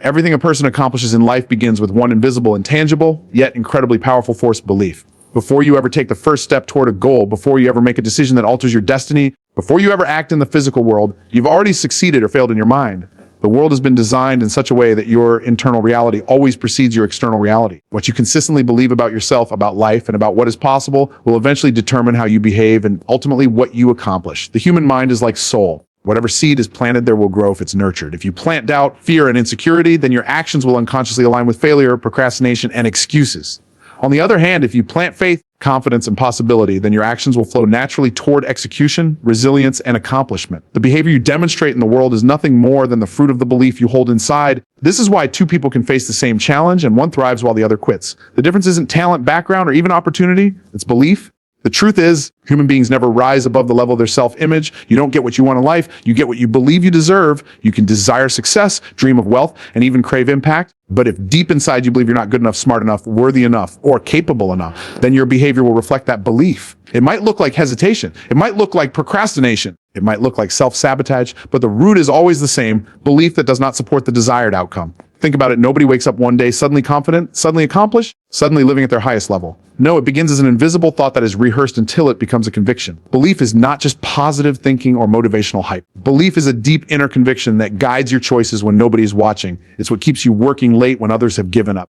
Everything a person accomplishes in life begins with one invisible, intangible, yet incredibly powerful force: belief. Before you ever take the first step toward a goal, before you ever make a decision that alters your destiny, before you ever act in the physical world, you've already succeeded or failed in your mind. The world has been designed in such a way that your internal reality always precedes your external reality. What you consistently believe about yourself, about life, and about what is possible will eventually determine how you behave and ultimately what you accomplish. The human mind is like soil. Whatever seed is planted there will grow if it's nurtured. If you plant doubt, fear, and insecurity, then your actions will unconsciously align with failure, procrastination, and excuses. On the other hand, if you plant faith, confidence, and possibility, then your actions will flow naturally toward execution, resilience, and accomplishment. The behavior you demonstrate in the world is nothing more than the fruit of the belief you hold inside. This is why two people can face the same challenge and one thrives while the other quits. The difference isn't talent, background, or even opportunity. It's belief. The truth is, human beings never rise above the level of their self-image. You don't get what you want in life. You get what you believe you deserve. You can desire success, dream of wealth, and even crave impact. But if deep inside you believe you're not good enough, smart enough, worthy enough, or capable enough, then your behavior will reflect that belief. It might look like hesitation. It might look like procrastination. It might look like self-sabotage, but the root is always the same: belief that does not support the desired outcome. Think about it. Nobody wakes up one day suddenly confident, suddenly accomplished, suddenly living at their highest level. No, it begins as an invisible thought that is rehearsed until it becomes a conviction. Belief is not just positive thinking or motivational hype. Belief is a deep inner conviction that guides your choices when nobody is watching. It's what keeps you working late when others have given up.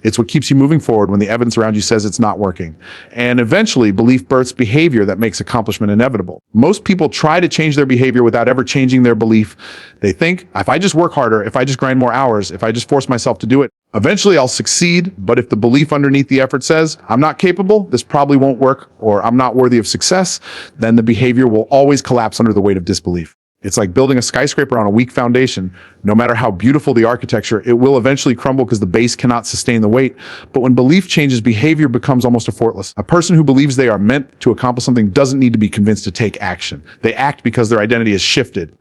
It's what keeps you moving forward when the evidence around you says it's not working. And eventually, belief births behavior that makes accomplishment inevitable. Most people try to change their behavior without ever changing their belief. They think, if I just work harder, if I just grind more hours, if I just force myself to do it, eventually I'll succeed. But if the belief underneath the effort says, I'm not capable, this probably won't work, or I'm not worthy of success, then the behavior will always collapse under the weight of disbelief. It's like building a skyscraper on a weak foundation. No matter how beautiful the architecture, it will eventually crumble because the base cannot sustain the weight. But when belief changes, behavior becomes almost effortless. A person who believes they are meant to accomplish something doesn't need to be convinced to take action. They act because their identity is shifted.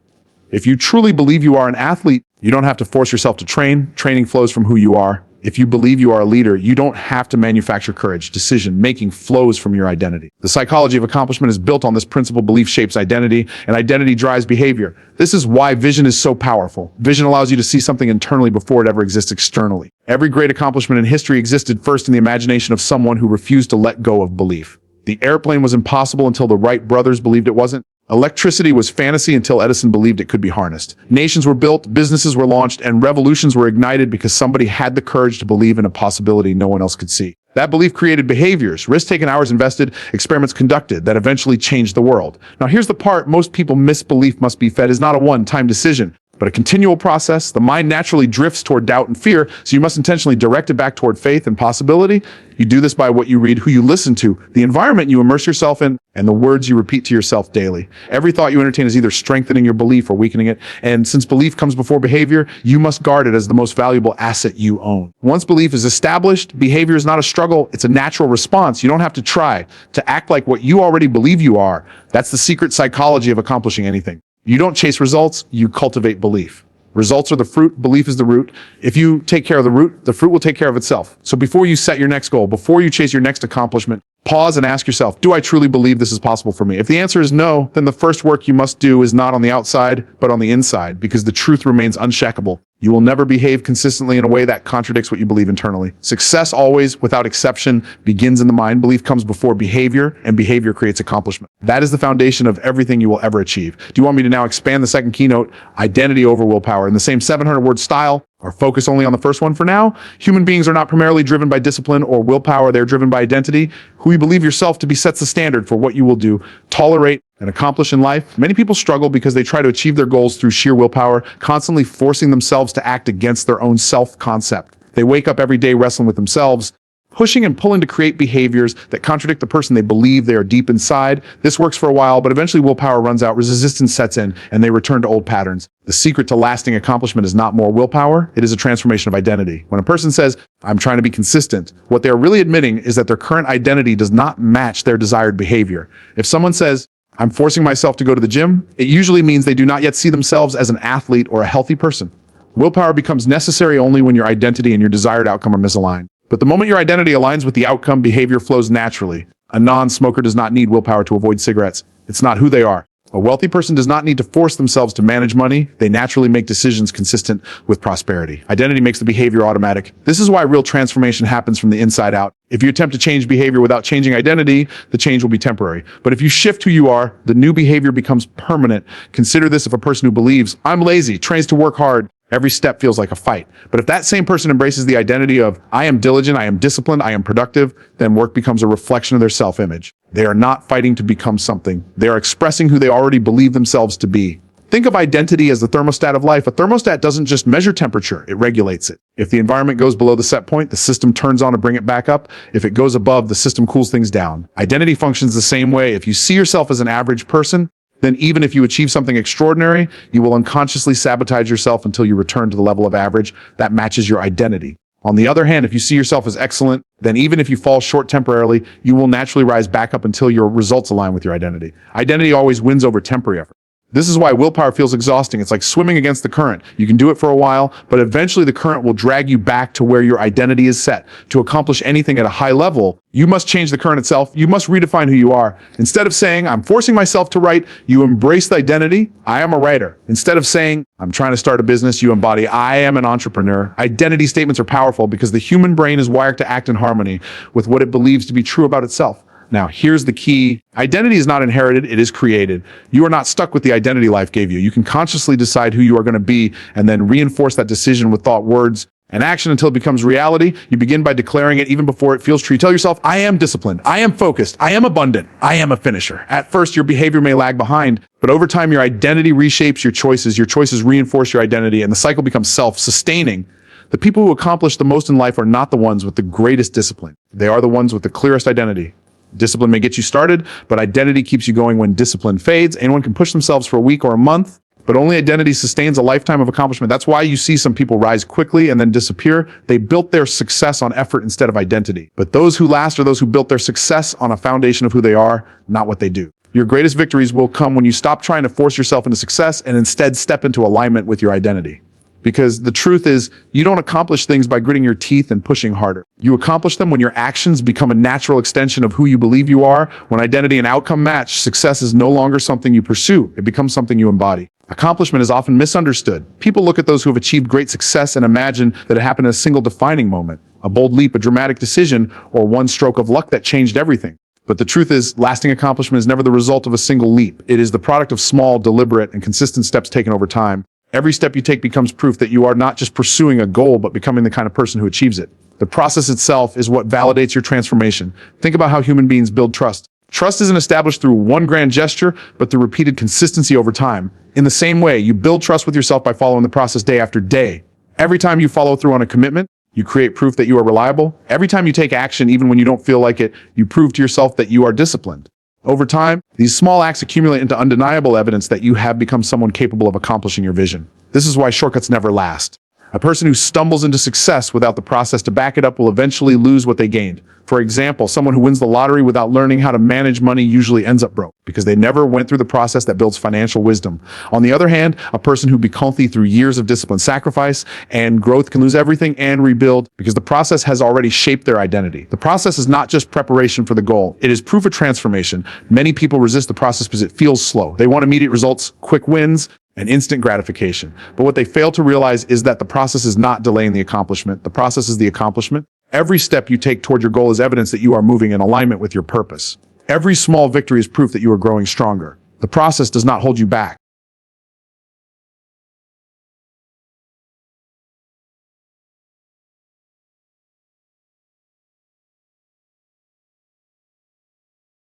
If you truly believe you are an athlete, you don't have to force yourself to train. Training flows from who you are. If you believe you are a leader, you don't have to manufacture courage. Decision-making flows from your identity. The psychology of accomplishment is built on this principle: belief shapes identity, and identity drives behavior. This is why vision is so powerful. Vision allows you to see something internally before it ever exists externally. Every great accomplishment in history existed first in the imagination of someone who refused to let go of belief. The airplane was impossible until the Wright brothers believed it wasn't. Electricity was fantasy until Edison believed it could be harnessed. Nations were built, businesses were launched, and revolutions were ignited because somebody had the courage to believe in a possibility no one else could see. That belief created behaviors, risk-taken, hours invested, experiments conducted that eventually changed the world. Now here's the part most people miss: belief must be fed is not a one-time decision, but a continual process. The mind naturally drifts toward doubt and fear, so you must intentionally direct it back toward faith and possibility. You do this by what you read, who you listen to, the environment you immerse yourself in, and the words you repeat to yourself daily. Every thought you entertain is either strengthening your belief or weakening it. And since belief comes before behavior, you must guard it as the most valuable asset you own. Once belief is established, behavior is not a struggle. It's a natural response. You don't have to try to act like what you already believe you are. That's the secret psychology of accomplishing anything. You don't chase results, you cultivate belief. Results are the fruit, belief is the root. If you take care of the root, the fruit will take care of itself. So before you set your next goal, before you chase your next accomplishment, pause and ask yourself, do I truly believe this is possible for me? If the answer is no, then the first work you must do is not on the outside, but on the inside, because the truth remains unshakable. You will never behave consistently in a way that contradicts what you believe internally. Success always, without exception, begins in the mind. Belief comes before behavior, and behavior creates accomplishment. That is the foundation of everything you will ever achieve. Do you want me to now expand the second keynote, identity over willpower, in the same 700-word style, or focus only on the first one for now? Human beings are not primarily driven by discipline or willpower. They're driven by identity. Who you believe yourself to be sets the standard for what you will do, tolerate, and accomplish in life. Many people struggle because they try to achieve their goals through sheer willpower, constantly forcing themselves to act against their own self-concept. They wake up every day wrestling with themselves, pushing and pulling to create behaviors that contradict the person they believe they are deep inside. This works for a while, but eventually willpower runs out, resistance sets in, and they return to old patterns. The secret to lasting accomplishment is not more willpower, it is a transformation of identity. When a person says, I'm trying to be consistent, what they are really admitting is that their current identity does not match their desired behavior. If someone says, I'm forcing myself to go to the gym, it usually means they do not yet see themselves as an athlete or a healthy person. Willpower becomes necessary only when your identity and your desired outcome are misaligned. But the moment your identity aligns with the outcome, behavior flows naturally. A non-smoker does not need willpower to avoid cigarettes. It's not who they are. A wealthy person does not need to force themselves to manage money. They naturally make decisions consistent with prosperity. Identity makes the behavior automatic. This is why real transformation happens from the inside out. If you attempt to change behavior without changing identity, the change will be temporary. But if you shift who you are, the new behavior becomes permanent. Consider this: if a person who believes, I'm lazy, trains to work hard, every step feels like a fight. But if that same person embraces the identity of, I am diligent, I am disciplined, I am productive, then work becomes a reflection of their self-image. They are not fighting to become something. They are expressing who they already believe themselves to be. Think of identity as the thermostat of life. A thermostat doesn't just measure temperature, it regulates it. If the environment goes below the set point, the system turns on to bring it back up. If it goes above, the system cools things down. Identity functions the same way. If you see yourself as an average person, then even if you achieve something extraordinary, you will unconsciously sabotage yourself until you return to the level of average that matches your identity. On the other hand, if you see yourself as excellent, then even if you fall short temporarily, you will naturally rise back up until your results align with your identity. Identity always wins over temporary effort. This is why willpower feels exhausting. It's like swimming against the current. You can do it for a while, but eventually the current will drag you back to where your identity is set. To accomplish anything at a high level, you must change the current itself. You must redefine who you are. Instead of saying, I'm forcing myself to write, you embrace the identity, I am a writer. Instead of saying, I'm trying to start a business, you embody, I am an entrepreneur. Identity statements are powerful because the human brain is wired to act in harmony with what it believes to be true about itself. Now, here's the key. Identity is not inherited, it is created. You are not stuck with the identity life gave you. You can consciously decide who you are going to be and then reinforce that decision with thought, words, and action until it becomes reality. You begin by declaring it even before it feels true. You tell yourself, I am disciplined, I am focused, I am abundant, I am a finisher. At first, your behavior may lag behind, but over time, your identity reshapes your choices reinforce your identity, and the cycle becomes self-sustaining. The people who accomplish the most in life are not the ones with the greatest discipline. They are the ones with the clearest identity. Discipline may get you started, but identity keeps you going when discipline fades. Anyone can push themselves for a week or a month, but only identity sustains a lifetime of accomplishment. That's why you see some people rise quickly and then disappear. They built their success on effort instead of identity. But those who last are those who built their success on a foundation of who they are, not what they do. Your greatest victories will come when you stop trying to force yourself into success and instead step into alignment with your identity. Because the truth is, you don't accomplish things by gritting your teeth and pushing harder. You accomplish them when your actions become a natural extension of who you believe you are. When identity and outcome match, success is no longer something you pursue. It becomes something you embody. Accomplishment is often misunderstood. People look at those who have achieved great success and imagine that it happened in a single defining moment, a bold leap, a dramatic decision, or one stroke of luck that changed everything. But the truth is, lasting accomplishment is never the result of a single leap. It is the product of small, deliberate, and consistent steps taken over time. Every step you take becomes proof that you are not just pursuing a goal, but becoming the kind of person who achieves it. The process itself is what validates your transformation. Think about how human beings build trust. Trust isn't established through one grand gesture, but through repeated consistency over time. In the same way, you build trust with yourself by following the process day after day. Every time you follow through on a commitment, you create proof that you are reliable. Every time you take action, even when you don't feel like it, you prove to yourself that you are disciplined. Over time, these small acts accumulate into undeniable evidence that you have become someone capable of accomplishing your vision. This is why shortcuts never last. A person who stumbles into success without the process to back it up will eventually lose what they gained. For example, someone who wins the lottery without learning how to manage money usually ends up broke because they never went through the process that builds financial wisdom. On the other hand, a person who becomes healthy through years of discipline, sacrifice, and growth can lose everything and rebuild because the process has already shaped their identity. The process is not just preparation for the goal. It is proof of transformation. Many people resist the process because it feels slow. They want immediate results, quick wins, and instant gratification. But what they fail to realize is that the process is not delaying the accomplishment. The process is the accomplishment. Every step you take toward your goal is evidence that you are moving in alignment with your purpose. Every small victory is proof that you are growing stronger. The process does not hold you back.